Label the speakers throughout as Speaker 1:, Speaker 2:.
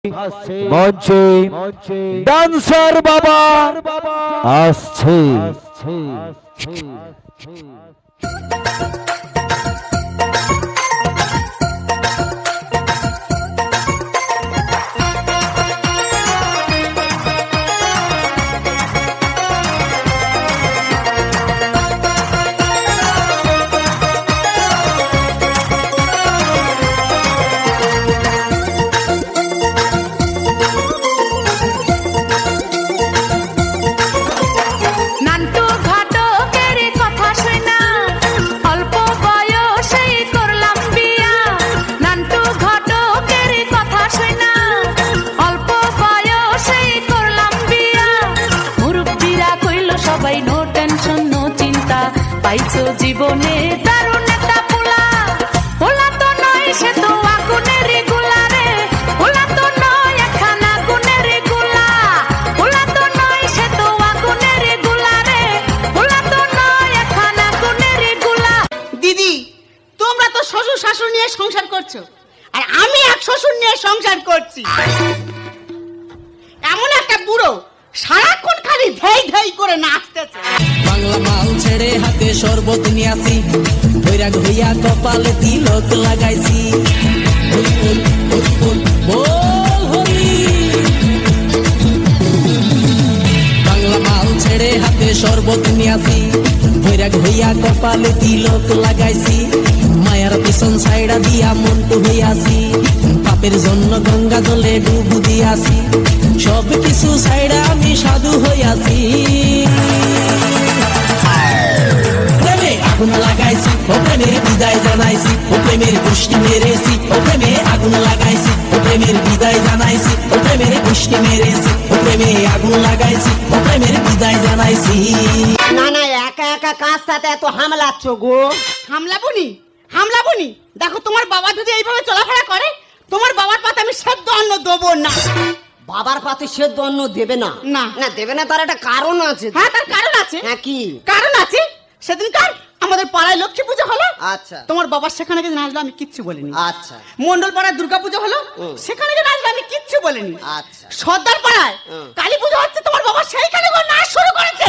Speaker 1: মঞ্চে ডান্সার বাবা আসছে।
Speaker 2: পাইছো জীবনে দারুণ একটা পোলা, পোলা তো নয় সে তো আগুনের গোলা রে, পোলা তো নয় একখানা আগুনের গোলা, পোলা তো নয় সে তো আগুনের গোলা রে, পোলা তো নয় একখানা আগুনের গোলা।
Speaker 3: দিদি, তোমরা তো শ্বশুর শাশুড় নিয়ে সংসার করছো, আর আমি এক শ্বশুর নিয়ে সংসার করছি। এমন একটা বুড়ো সারাক্ষণ খালি ধেই ধেই করে নাচতেছে।
Speaker 4: বাংলা মাল ছেড়ে হাতে শরবত নিয়ে আসি, বৈরাগ হইয়া কপালে তিলক লাগাইছি। বাংলা মাল ছেড়ে হাতে শরবত নিয়ে আসি, বৈরাগ হইয়া কপালে তিলক লাগাইছি। মায়ার পিছন ছাইড়া দিয়া মন্টু হইয়াছি, পাপের জন্য গঙ্গা জলে ডুবু দিয়াছি। সব কিছু ছাইড়া আমি সাধু হইয়াছি। আগুন লাগাইছি ও প্রেমের বিদায় জানাইছি, ও প্রেমের পুষ্টি মেরেছি, ও প্রেমে আগুন লাগাইছি, ও প্রেমের বিদায় জানাইছি, ও প্রেমের পুষ্টি মেরেছি, ও প্রেমে আগুন লাগাইছি, ও প্রেমের বিদায় জানাইছি।
Speaker 5: না না, একা একা কার সাথে এত হামলাচ্ছ গো?
Speaker 3: হামলাবনি হামলাবনি, দেখো তোমার বাবা যদি এইভাবে চলাফেরা করে, তোমার বাবার পাতে আমি সেদ্ধ অন্ন দেবো না।
Speaker 5: বাবার পাতে সেদ্ধ অন্ন দেবে না?
Speaker 3: না
Speaker 5: না দেবে না, তার একটা কারণ আছে।
Speaker 3: হ্যাঁ, তার কারণ আছে।
Speaker 5: হ্যাঁ, কি
Speaker 3: কারণ আছে? সেদিনকার আমাদের পাড়ায় লক্ষ্মী পুজো হলো,
Speaker 5: আচ্ছা,
Speaker 3: তোমার বাবার সেখানে গিয়ে নাচলো, আমি কিচ্ছু বলিনি।
Speaker 5: আচ্ছা,
Speaker 3: মন্ডল পাড়ায় দুর্গা পুজো হলো, সেখানে গিয়ে নাচলো, আমি কিচ্ছু বলিনি।
Speaker 5: আচ্ছা,
Speaker 3: সর্দার পাড়ায় কালী পুজো হচ্ছে, তোমার বাবা সেইখানে গিয়ে নাচ শুরু করেছে।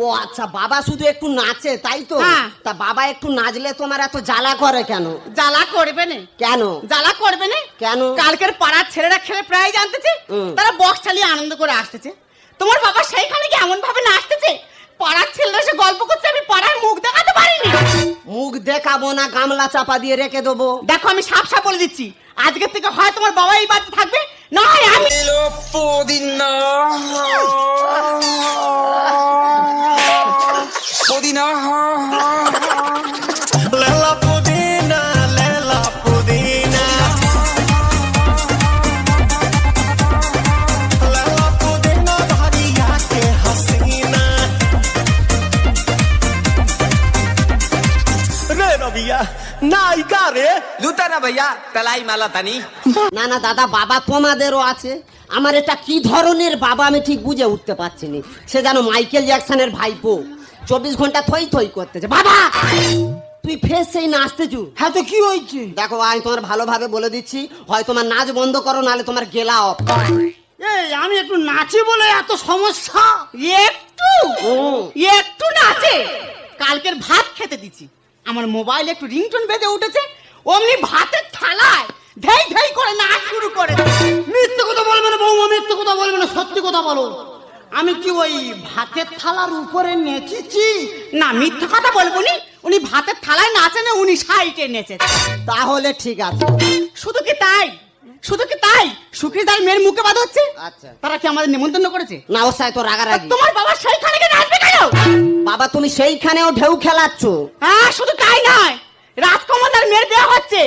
Speaker 5: ও আচ্ছা, বাবা শুধু একটু নাচে তাই তো?
Speaker 3: হ্যাঁ।
Speaker 5: তা বাবা একটু নাচলে তোমার এত জ্বালা করে কেন?
Speaker 3: জ্বালা করবে না।
Speaker 5: কেন
Speaker 3: জ্বালা করবে না?
Speaker 5: কেন?
Speaker 3: কালকের পাড়ার ছেলেরা খেলে প্রায় জানতেছে, তারা বক্স চালিয়ে আনন্দ করে আসতেছে, তোমার বাবা সেইখানে কি এমন ভাবে নাচতেছে, পাড়ার ছেলেরা সে গল্প করছে, আমি পাড়ার মুখ দেখাতে পারিনি।
Speaker 5: মুখ দেখাবো না, গামলা চাপা দিয়ে রেখে দেবো।
Speaker 3: দেখো, আমি সাপ সাপ বলে দিচ্ছি, আজকের থেকে হয় তোমার বাবা এই বাড়িতে থাকবে, না হয় আমি।
Speaker 6: পুদিনা পুদিনা লেলা পুদিনা লেলা পুদিনা লেলা পুদিনা ভারিয়া কে হাসিনা রে রবিয়া নায়িকা রে
Speaker 7: লুতা না ভাইয়া তালাই মালা তানি।
Speaker 5: না না দাদা, বাবা তোমাদেরও আছে। আমার এটা কি ধরনের বাবা আমি ঠিক বুঝে উঠতে পারছি না। সে যেন মাইকেল জ্যাকসনের ভাইপো, 24 ঘন্টা থই থই করতেছে। বাবা তুই ফের সেই নাচতেছু?
Speaker 3: হ্যাঁ, তো কি হয়েছে?
Speaker 5: দেখো, আমি তোমার ভালোভাবে বলে দিচ্ছি, হয় তোমার নাচ বন্ধ করো, নাহলে তোমার গেলা অফ।
Speaker 3: এই আমি একটু নাচি বলে এত সমস্যা? একটু একটু নাচে? কালকের ভাত খেতে দিচ্ছি, আমার মোবাইলে একটু রিংটোন বেজে উঠেছে, অমনি ভাতের থালায় ধেই ধেই করে নাচ শুরু করে। মিথ্যে কথা বলবে না বৌমা, মিথ্যে কথা বলবে না, সত্যি কথা বলো। আমি কি ওই ভাতের থালার উপরে নেচেছি? না, মিথ্যে কথা বলবো নি, উনি ভাতের থালায় নাচে না, উনি সাইডে নেচেছে।
Speaker 5: তাহলে ঠিক আছে।
Speaker 3: শুধু কি তাই? শুধু কি তাই? সুখীর দার মেয়ের মুখে বাদ হচ্ছে,
Speaker 5: আচ্ছা,
Speaker 3: তারা কি আমাদের নিমন্ত্রণ করেছে?
Speaker 5: না, ও সাই তো রাগারাগি।
Speaker 3: তোমার বাবা সেইখানে গিয়ে নাচবে কেন?
Speaker 5: বাবা তুমি সেইখানেও ঢেউ খেলাচ্ছ?
Speaker 3: হ্যাঁ, শুধু তাই নয়, রাজকুমার মেয়ের বিয়ে হচ্ছে,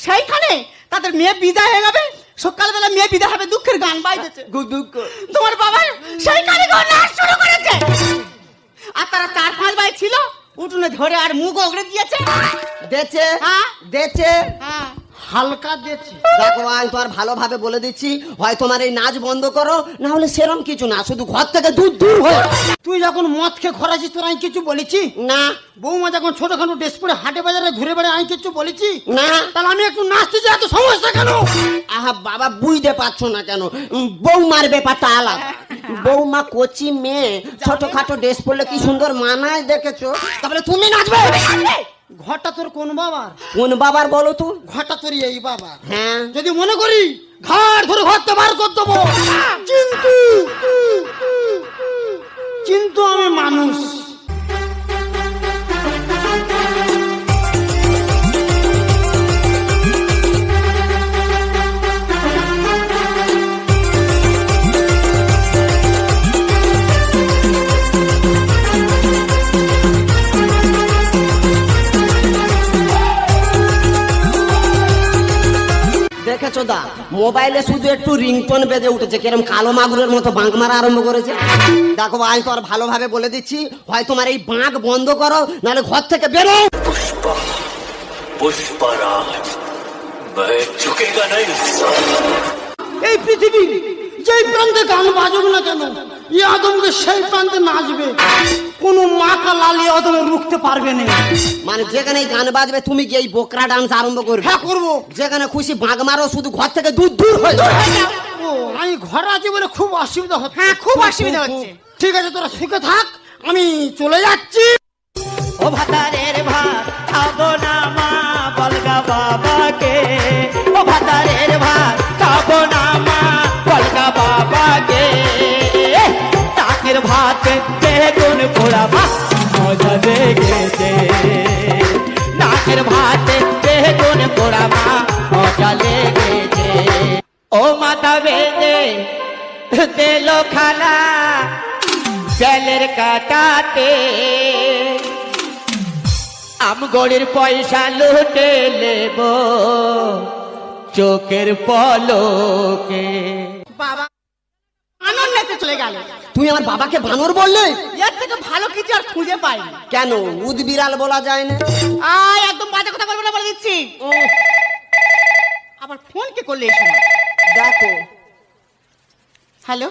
Speaker 3: সেইখানে তাদের মেয়ে বিদায় হয়ে যাবে, সকালবেলা মেয়ে বিদায় হবে, দুঃখের গান বাইতেছে। তোমার বাবা সেইখানে গিয়ে নাচ শুরু করেছে, আর তারা 4-5 ভাই ছিল, উঠোনে ধরে আর মুখ ওগড়ে দিয়েছে।
Speaker 5: দেছে
Speaker 3: হ্যাঁ
Speaker 5: দেছে
Speaker 3: হ্যাঁ হালকা দিয়েছি।
Speaker 5: দেখো আমি তোমার ভালোভাবে বলে দিচ্ছি, হয় তোমার এই নাচ বন্ধ করো, না হলে সেরম কিছু না, শুধু ঘর থেকে দূর দূর হয়ে।
Speaker 3: তুই যখন মদ খেয়ে খরাছিস তোর আমি কিছু বলেছি
Speaker 5: না
Speaker 3: বৌমা যখন ছোটখাটো ড্রেস পরে হাটে বাজারে ঘুরে বেড়ে আমি কিছু বলেছি
Speaker 5: না।
Speaker 3: তাহলে আমি একটু নাচতে যাই, এত সমস্যা কেন?
Speaker 5: আহা বাবা, বুঝতে পারছো না কেন? বৌমার ব্যাপারটা আলাদা। বৌমা কচি মেয়ে, ছোটখাটো ড্রেস পরলে কি সুন্দর মানায়, দেখেছো? তারপরে তুমি নাচবে?
Speaker 3: ঘরটা তোর কোন বাবার?
Speaker 5: কোন বাবার বলো তো?
Speaker 3: ঘরটা তোর এই বাবা।
Speaker 5: হ্যাঁ,
Speaker 3: যদি মনে করি ঘাট ধরে ঘরটা বার করে দেবো, কিন্তু কিন্তু আমি মানুষ।
Speaker 5: দেখেছো দা, মোবাইলে শুধু একটু রিংটোন বেজে উঠেছে, কিরম কালো মাগুরের মতো বাঁক মারা আরম্ভ করেছে। দেখো আমি তো আর ভালোভাবে বলে দিচ্ছি, হয় তোমার এই বাঁক বন্ধ করো, নাহলে ঘর থেকে বেরো।
Speaker 6: पुष्पराज मैं झुकेगा नहीं।
Speaker 3: এই পৃথিবী যেই প্রান্তে গান বাজুক না কেন, ই আদমকে সেই প্রান্তে নাচবে। কোন মাকা লালি আদম রুখতে পারবে না।
Speaker 5: মানে যেখানে গান বাজবে তুমি গিয়ে এই বোকরা ডান্স আরম্ভ করবে?
Speaker 3: হ্যাঁ করবো।
Speaker 5: যেখানে খুশি বাঁক মারো, শুধু ঘর থেকে দূর দূর হয়ে যাও।
Speaker 3: ও, আমি ঘরে আছি বলে খুব অসুবিধা হচ্ছে। হ্যাঁ খুব অসুবিধা হচ্ছে। ঠিক আছে তোরা সুখে থাক, আমি চলে যাচ্ছি।
Speaker 8: ও ভাতারের ভাত খাবো না মা বলগা বাবাকে, ও ভাতারের ভাত খাবো না মা বলগা বাবাকে, টাকের ভাত বেগুন পোড়া মা মজা লেগেছে, নাকের ভাত বেগুন পোড়া মা মজা লেগেছে। ও মাথা বেঁধে তেল খানা বেলের কাটাতে, আমগড়ের পয়সা লুটে নেব চোখের পলকে।
Speaker 3: বাবা আনন্দে চলে গেল।
Speaker 5: তুমি আমার বাবাকে বানর বললে?
Speaker 3: এর থেকে ভালো কিছু আর খুঁজে পাইনি।
Speaker 5: কেন উদবিড়াল বলা যায় না?
Speaker 3: আয় একদম বাজে কথা বলবো না বলে দিচ্ছি। আবার ফোন কে করলে এই সময়?
Speaker 5: দেখো
Speaker 3: হ্যালো,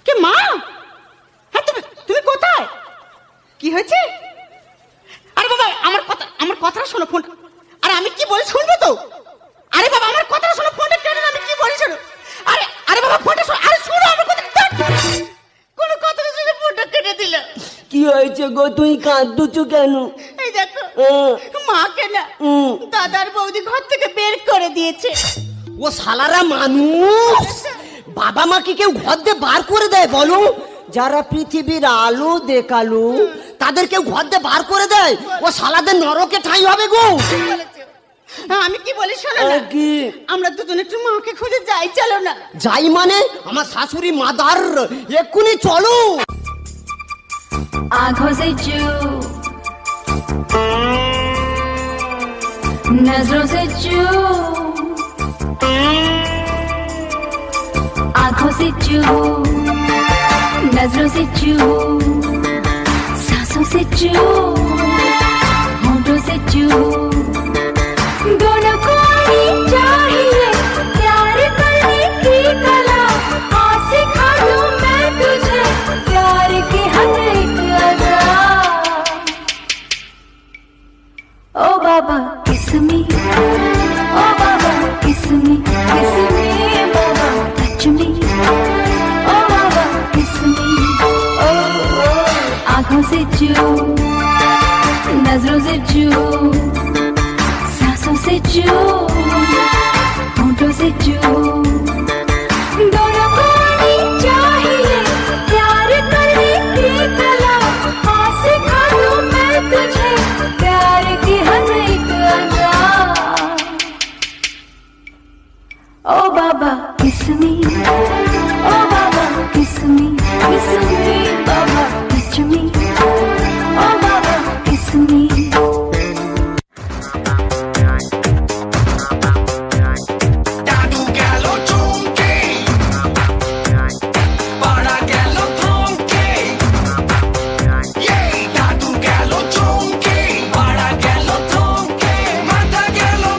Speaker 3: কে মা? হ্যাঁ তুমি কোথায়? কি হয়েছে? আরে বাবা আমার কথা শোনো, ফোন। আরে আমি কি বলি শুনবে তো? আরে বাবা আমার কথা শোনো, ফোনটা কেটে আমি কি বলি শোনো। আরে বাবা ফোনটা শোনো, আরে শোনো আমার কথা। কোন কথা শুনে ফোনটা কেটে দিল।
Speaker 5: কি হয়েছে গো, তুই কাঁদছো কেন?
Speaker 3: এই দেখো মাকে না দাদার বৌদি ঘর থেকে বের করে দিয়েছে।
Speaker 5: ও শালারা মানুষ, বাবা মা কি কেউ ঘর দিয়ে বার করে দেয় বলো? যারা পৃথিবীর আলো দেখালো তাদের কেউ ঘর দিয়ে বার করে দেয়? ও শালাদের নরকে ঠাঁই হবে গো।
Speaker 3: আমি কি বলি শোনো না,
Speaker 5: কি?
Speaker 3: আমরা দুজন একটু মাকে খুঁজে যাই, চলো না।
Speaker 5: যাই মানে? আমার শাশুড়ি মাদার, এক্ষুনি চলো।
Speaker 9: आंखों से चू, नजरों से चू, आंखों से चू, नजरों से चू, सांसों से चू, होंठों से चू, दोनों को ही चाहिए प्यार करने की कला। आज सिखा दूं मैं तुझे प्यार की हर एक अदा। ओ बाबा किस मी, ओ बाबा किस मी, बाबा टच मी, ओ बाबा किस मी, ओ आंखों से चू, नजरों से चू, सांसों से चू, होंठों से चू, दोनों को ही चाहिए प्यार करने की कला। आज सिखा दूं मैं तुझे प्यार की हर एक अदा। ओ बाबा किस मी, ओ बाबा किस मी, बाबा टच मी, ओ बाबा किस मी।
Speaker 6: Dadu galo chonke, para galo thonke. Yeah, dadu galo chonke, para galo thonke, mata galo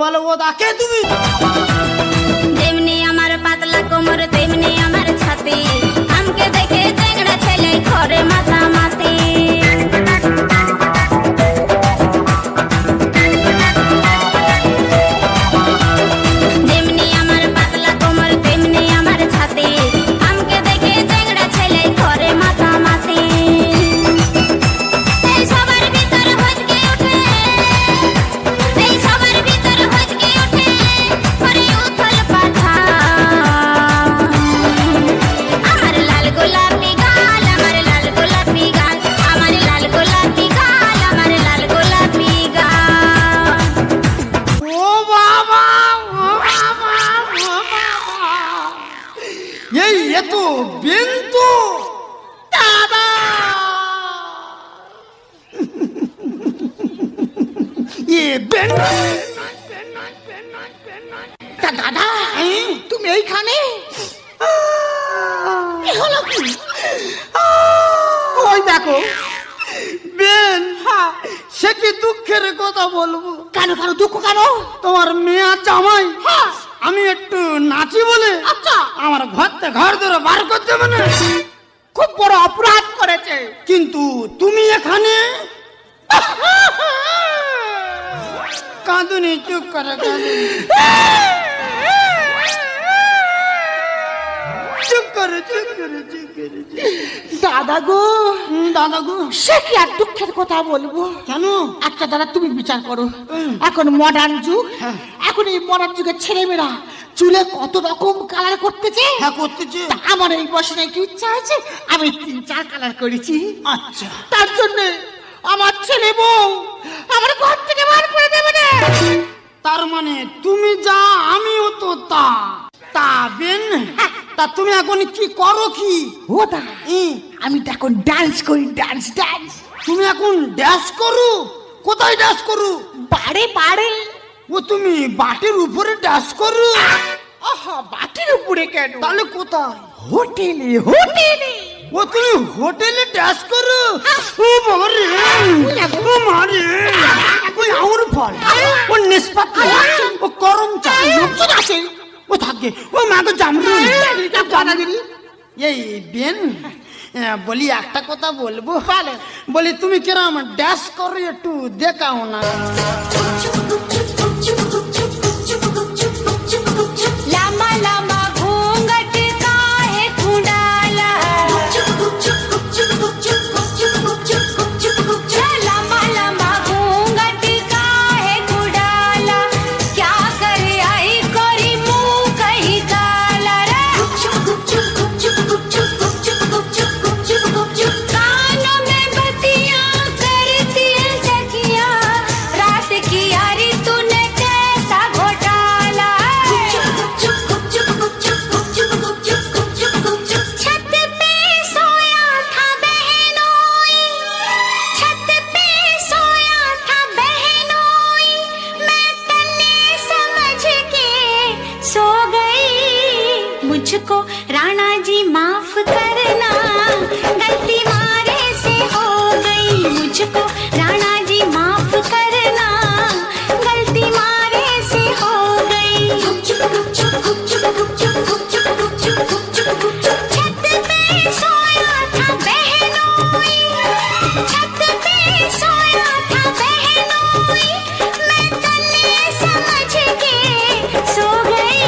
Speaker 3: বলো ও দাকে তুমি
Speaker 9: যেমনি আমার পাতলা কোমর তেমনি আমার ছাতি আমকে দেখে চ্যাংড়া ছেলে ঘরে মাথা মাতি যেমনি আমার পাতলা কোমর তেমনি আমার ছাতি আমকে দেখে চ্যাংড়া ছেলে ঘরে মাথা মাতি এই সবার ভিতর হজকে ওঠে এই সবার ভিতর হজকে ওঠে করে উথল পাঠান আমার লাল গোলাপি গাল আমার লাল গোলাপি গাল আমার লাল গোলাপি গাল আমার লাল গোলাপি গাল
Speaker 3: ও বাবা ও বাবা ও বাবা এই এত বিন্দু দাদা এ বিন্দু দাদা তুমি এইখানে কি হলো কি ওই দেখো বেন সে কি দুঃখের কথা বলবো কেন কেন দুঃখ কেন তোমার মেয়ে জামাই আমি একটু নাচি বলে আচ্ছা আমার ঘর ধরে বার করতে মানে খুব বড় অপরাধ করেছে কিন্তু তুমি এখানে কাঁদুনি চুপ করে কাঁদুনি চুপ করে চুপ করে চুপ করে দাদা গো সে কি আর দুঃখের কথা বলবো কেন আচ্ছা দাদা তুমি বিচার করো এখন মডার্ন যুগ এখন এই মডার্ন যুগের ছেলেমেয়েরা চুলে কত রকম কালার করতেছে করতেছে আমার এই বয়সে একটু ইচ্ছা আছে আমি 3-4 কালার করেছি আচ্ছা তার জন্য আমার ছেলে বউ আমার ঘর থেকে বার করে দেবে না তার মানে তুমি যা আমিও তো তা তা বেন তা তুমি এখন কি করো কি ও তা আমি তো এখন ডান্স করি ডান্স তুমি এখন ডান্স করো কোথায় ডান্স করো বাড়ে ও তুমি বাটির উপরে ডান্স করো আহা বাটির উপরে কেন তাহলে কোথায় হোটেলে ও তুমি হোটেলে ডান্স করো ও বাবারে ও মারে ওই আউর ফল ও নিষ্পাতি ও করম চা লোকজন আছে ও থাকে ও মাকে জামরু জানাগিরি এই বেন বলি একটা কথা বলবো বলি তুমি কিরম ড্যাশ করো একটু দেখাও না
Speaker 9: लामा लामा घूंघट काहे खुडाला लामा लामा घूंघट काहे खुडाला क्या करे आई कोरी मुंह कहीं काला रे कानों में बत्तियां करती है सखियां रात की यारी तूने कैसा घोटाला छत पे सोया था बहनोई छत पे सोया था बहनोई मैं तन्ने समझ के सो गई मुझको राणा जी माफ करना गलती मारे से हो गई मुझको राणा जी माफ करना गलती मारे से हो गई छत पे सोया था बहनोई छत पे सोया था बहनोई मैं तन्ने समझ के सो गई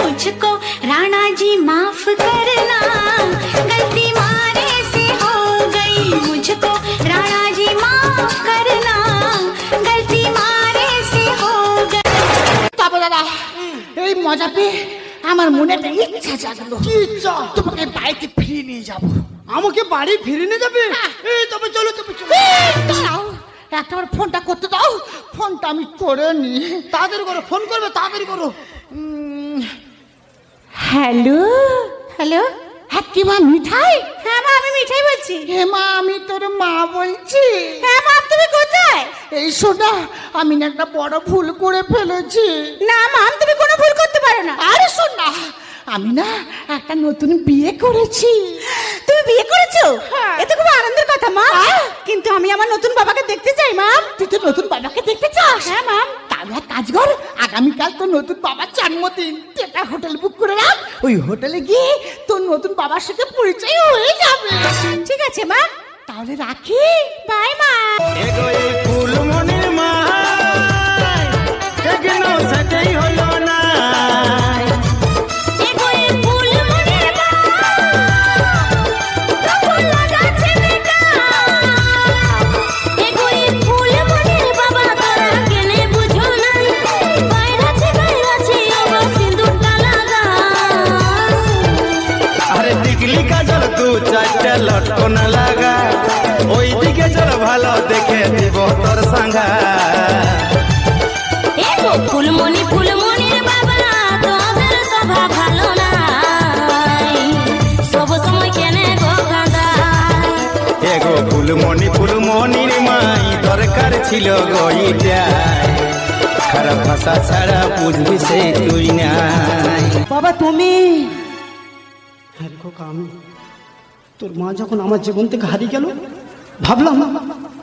Speaker 9: मुझको राणा जी माफ करना गलती मारे से हो गई मुझको राणा जी माफ करना गलती मारे से हो गई
Speaker 3: তবে দাদা এই মজা পেয়ে আমার মনে একটা ইচ্ছা জাগলো কি ইচ্ছা তোমাকে বাড়িতে ফিরিয়ে নিয়ে যাব আমাকে বাড়ি ফিরিয়ে নিয়ে যাবে এই তবে চলো দাঁড়াও একটা বার ফোনটা করতে দাও ফোনটা আমি করে নি তাড়াতাড়ি করো ফোন করবে তাড়াতাড়ি করো হ্যালো হ্যাঁ কি মা মিঠাই হ্যাঁ মা আমি মিঠাই বলছি হ্যাঁ মা আমি তোর মা বলছি হ্যাঁ মা তুমি কোথায় এই শোনা আমি না একটা বড় ভুল করে ফেলেছি না মা তুমি কোনো ভুল করতে পারো না আরে শোন না আমি না একটা নতুন বিয়ে করেছি তুমি বিয়ে করেছো এটা খুব আনন্দের কথা মা কিন্তু আমি আমার নতুন বাবাকে দেখতে চাই মা তুই তো নতুন বাবাকে দেখতে চাস হ্যাঁ মা তাহলে এক কাজ কর, আগামীকাল তোর নতুন বাবার জন্মদিন, তুই একটা হোটেল বুক করে রাখ, ওই হোটেলে গিয়ে তোর নতুন বাবার সাথে পরিচয় হয়ে যাবে।
Speaker 2: ঠিক আছে মা,
Speaker 3: তাহলে রাখি,
Speaker 2: বাই মা।
Speaker 8: এগো এই ফুলমণির মা কেন সাথেই হলো না
Speaker 2: এগো এই ফুলমণির মা, তখন লাগাচ্ছে বেটা। এগো এই ফুলমণির বাবা, তোরা কেনে বুঝো নাই, বাইরাছে ওগো সিঁদুরটা লাগা।
Speaker 8: আরে টিকলি কাজল দু চারটে লটকন লাগা, ওই দিকে চল ভালো দেখে দিব তোর সাঙ্গা।
Speaker 2: এগো ফুলমণি ফুলমণির বাবা, তোদের সভা ভালো নাই, সব সময় কেনে গো কাঁদায়।
Speaker 8: এগো ফুলমণির মাই দরকার ছিল গইটাই, খারাপ ভাষা ছাড়া বুঝবি সে তুই নাই।
Speaker 3: বাবা তুমি। হ্যাঁ খোকা, আমি তোর মা যখন আমার জীবন থেকে হারিয়ে গেল, ভাবলাম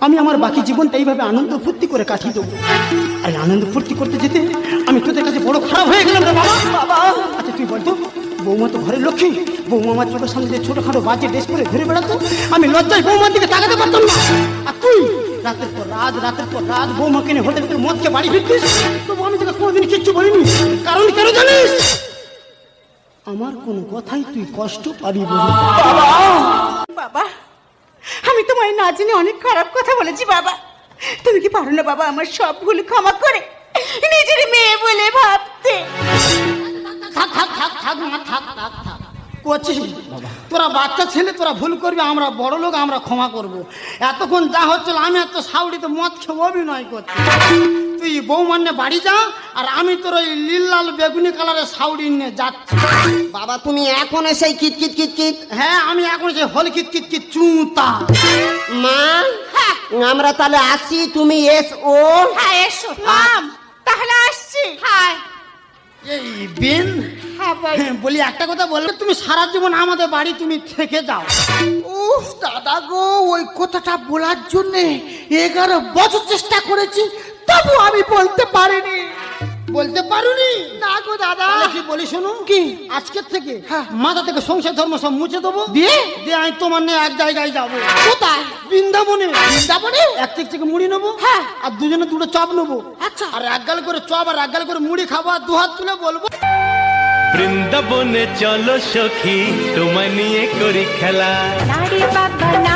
Speaker 3: আমি আমার বাকি জীবনটা এইভাবে আনন্দ ফুর্তি করে কাটিয়ে দেবো। আর আনন্দ ফুর্তি করতে যেতে আমি তোদের কাছে বড় খারাপ হয়ে গেলাম রে বাবা। বাবা আচ্ছা তুই বলতো, বৌমা তো ঘরের লক্ষ্মী, বৌমা আমার চোখের সামনে যে ছোটখাটো বাজে ড্রেস পরে ঘুরে বেড়াতো, আমি লজ্জায় বৌমার দিকে তাকাতে পারতাম না। আর তুই রাতের পর রাত বৌমা কিনে হোটেল থেকে মদ খেয়ে বাড়ি ফিরতিস, তবু আমি তোকে কোনোদিন কিচ্ছু বলিনি। কারণ কেন জানিস? আমার কোনো কথাই তুই কষ্ট পাবি বলি।
Speaker 10: বাবা, আমি তোমায় না জেনে অনেক খারাপ কথা বলেছি বাবা, তুমি কি পারো না বাবা আমার সব ভুল ক্ষমা করে নিজের মেয়ে বলে ভাবতে?
Speaker 3: থাক করছিস তোরা বাচ্চা ছেলে, তোরা ভুল করবি, আমরা বড় লোক, আমরা ক্ষমা করব। এতক্ষণ যা হচ্ছিল, আমি এত সাউডিতে মদ খেয়ে অভিনয় করছি। তুই বৌমান্নে বাড়ি যা, আর আমি তোর ওই নীল লাল বেগুনি কালারের সাউডি নিয়ে যাচ্ছি।
Speaker 5: বাবা তুমি এখন সেই কিটকিট কিটকিট।
Speaker 3: হ্যাঁ আমি এখন সেই হল কিট চুতা।
Speaker 5: মা আমরা তাহলে আসি, তুমি এসো।
Speaker 10: হ্যাঁ এসো মাম, তাহলে আসছি। হ্যাঁ
Speaker 3: এই বিন, বলি একটা কথা বলবে, তুমি সারা জীবন আমাদের বাড়ি তুমি থেকে যাও। উফ দাদা গো, ওই কথাটা বলার জন্যে 11 বছর চেষ্টা করেছি, তবু আমি বলতে পারিনি। বলতে পারুনি? না গো দাদা। কি বলি শোনো, কি আজকের থেকে মাথা থেকে সংসার ধর্ম সব মুছে দেবো, দিয়ে আমি তোমার নিয়ে এক জায়গায় যাবো। কোথায়? বৃন্দাবনে। বৃন্দাবনে এক থেকে মুড়ি নেবো, হ্যাঁ, আর দুজনে দুটো চপ নেবো। আচ্ছা, আর এক গাল করে চপ আর এক গাল করে মুড়ি খাবো, আর 2 হাত তুলে বলবো,
Speaker 6: বৃন্দাবনে চলো সখী, তোমায় নিয়ে করি খেলা।
Speaker 9: নারী বাবা না,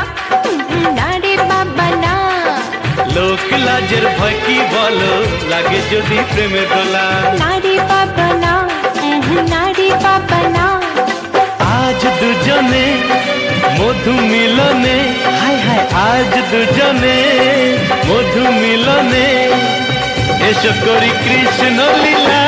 Speaker 9: নারী বাবা না,
Speaker 6: লোক লাজের ভয় কি বলো, লাগে যদি প্রেমে দোলা।
Speaker 9: নারী বাবা না, নারী বাবা না,
Speaker 6: আজ দুজনে মধু মিলনে, হায় হায় আজ দুজনে মধু মিলনে, এসো করি কৃষ্ণ লীলা।